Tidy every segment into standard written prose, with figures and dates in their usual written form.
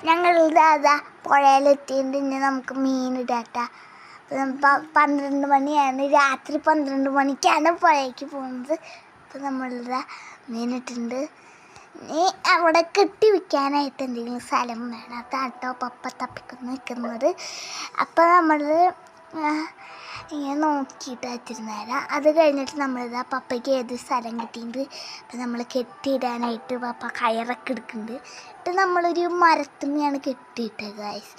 ഞങ്ങളുടെ അതാ പുഴയിലെത്തിയിട്ട് ഇനി നമുക്ക് മീനിടാട്ട. 12 മണിയാണ്, രാത്രി 12 മണിക്കാണ് പുഴയ്ക്ക് പോകുന്നത്. അപ്പോൾ നമ്മളിതാ മീനിട്ടുണ്ട്. ഇനി അവിടെ കെട്ടി വയ്ക്കാനായിട്ട് എന്തെങ്കിലും സ്ഥലം വേണം. അതാട്ടോ പപ്പ തപ്പിക്കൊണ്ട് നിൽക്കുന്നത്. അപ്പോൾ നമ്മൾ ഇങ്ങനെ നോക്കിയിട്ട് വെച്ചിരുന്നേരം അത് കഴിഞ്ഞിട്ട് നമ്മളിതാ പപ്പയ്ക്ക് ഏത് സ്ഥലം കിട്ടിയിട്ടുണ്ട്. അപ്പം നമ്മൾ കെട്ടിയിടാനായിട്ട് പപ്പ കയറൊക്കെ എടുക്കുന്നുണ്ട്. എന്നിട്ട് നമ്മളൊരു മരത്തുമ്മയാണ് കെട്ടിയിട്ടത് ഗൈസ്.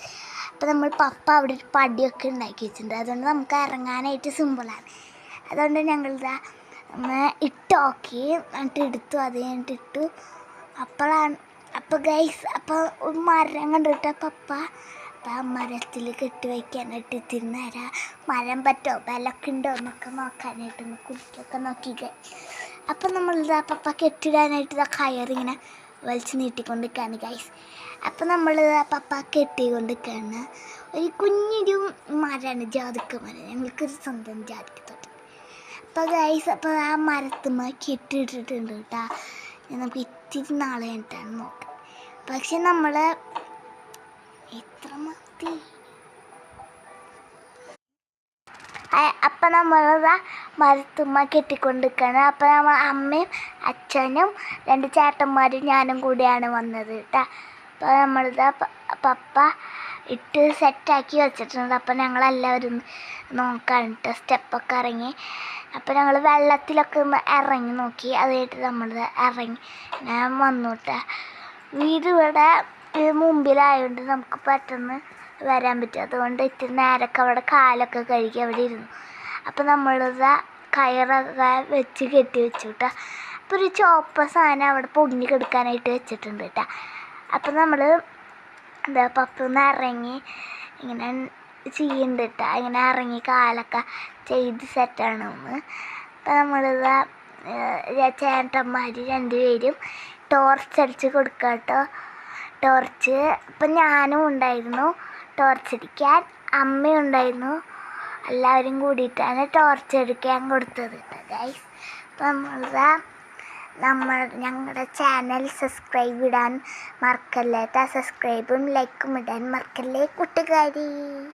അപ്പോൾ നമ്മൾ പപ്പ അവിടെ ഒരു പടിയൊക്കെ ഉണ്ടാക്കി വെച്ചിട്ടുണ്ട്. അതുകൊണ്ട് നമുക്ക് ഇറങ്ങാനായിട്ട് സിമ്പിളാണ്. അതുകൊണ്ട് ഞങ്ങളിതാ ഇട്ട് നോക്കി, എന്നിട്ട് എടുത്തു. അത് കഴിഞ്ഞിട്ട് ഇട്ടു. അപ്പോൾ ഗൈസ് അപ്പോൾ ഒരു മരം കണ്ടിട്ട് പപ്പ അപ്പം മരത്തിൽ കെട്ടി വയ്ക്കാനായിട്ട് എത്തിരുന്നേരം മരം പറ്റുമോ ബലമൊക്കെ ഉണ്ടോ എന്നൊക്കെ നോക്കാനായിട്ടൊന്ന് കുടിക്കൊക്കെ നോക്കി. അപ്പം നമ്മളിതാ പപ്പ കെട്ടിടാനായിട്ട് കയറിങ്ങനെ വലിച്ച് നീട്ടിക്കൊണ്ടിരിക്കുകയാണ് ഗൈസ്. അപ്പം നമ്മളിതാ പപ്പ കെട്ടിക്കൊണ്ടിരിക്കുകയാണ്. ഒരു കുഞ്ഞൊരു മരമാണ്, ജാതിക്ക മരം. ഞങ്ങൾക്കൊരു സ്വന്തം ജാതിക്ക തോട്ടം. അപ്പോൾ ഗൈസ് അപ്പോൾ ആ മരത്തുമ്മ കെട്ടിയിട്ടിട്ടുണ്ട് കേട്ടോ. നമുക്ക് ഇത്തിരി നാളെ കഴിഞ്ഞിട്ടാണ് നോക്കാം. പക്ഷെ നമ്മൾ എത്ര മതി. അപ്പം നമ്മളിതാ മരത്തുമ്മ കെട്ടിക്കൊണ്ടിരിക്കുകയാണ്. അപ്പം നമ്മൾ അമ്മയും അച്ഛനും 2 ചേട്ടന്മാരും ഞാനും കൂടിയാണ് വന്നത് കേട്ടോ. അപ്പോൾ നമ്മളിതാ പപ്പ ഇട്ട് സെറ്റാക്കി വെച്ചിട്ടുണ്ട്. അപ്പം ഞങ്ങളെല്ലാവരും നോക്കാൻ കേട്ടോ, സ്റ്റെപ്പൊക്കെ ഇറങ്ങി. അപ്പോൾ ഞങ്ങൾ വെള്ളത്തിലൊക്കെ ഒന്ന് ഇറങ്ങി നോക്കി. അത് കഴിഞ്ഞിട്ട് നമ്മൾ ഇറങ്ങി ഞാൻ വന്നു കേട്ടോ. വീട് ഇവിടെ മുമ്പിലായതുകൊണ്ട് നമുക്ക് പെട്ടെന്ന് വരാൻ പറ്റും. അതുകൊണ്ട് ഇത്തിരി നേരമൊക്കെ അവിടെ കാലൊക്കെ കഴുകി അവിടെ ഇരുന്നു. അപ്പോൾ നമ്മളിതാ കയറൊക്കെ വെച്ച് കെട്ടി വെച്ചു കേട്ടോ. അപ്പോൾ ഒരു ചുവപ്പ സാധനം അവിടെ പൊങ്ങി കിടക്കാനായിട്ട് വെച്ചിട്ടുണ്ട് കേട്ടോ. അപ്പോൾ നമ്മൾ എന്താ പപ്പൊന്ന് ഇറങ്ങി ഇങ്ങനെ ചെയ്യുന്നുണ്ട് കേട്ടോ. ഇങ്ങനെ ഇറങ്ങി കാലൊക്കെ ചെയ്ത് സെറ്റാണ് ഒന്ന്. അപ്പോൾ നമ്മളിതാ ചേട്ടന്മാർ 2 പേരും ടോർച്ച് അടിച്ച് കൊടുക്കുക കേട്ടോ. ടോർച്ച് അപ്പം ഞാനും ഉണ്ടായിരുന്നു ടോർച്ച് അടിക്കാൻ, അമ്മയും ഉണ്ടായിരുന്നു. എല്ലാവരും കൂടിയിട്ടാണ് ടോർച്ച് അടിക്കാൻ കൊടുത്തത് കേട്ടോ ഗൈസ്. അപ്പം ഞങ്ങളുടെ ചാനൽ സബ്സ്ക്രൈബ് ഇടാൻ മറക്കല്ലേ കേട്ടോ. സബ്സ്ക്രൈബും ലൈക്കും ഇടാൻ മറക്കല്ലേ കൂട്ടുകാരി.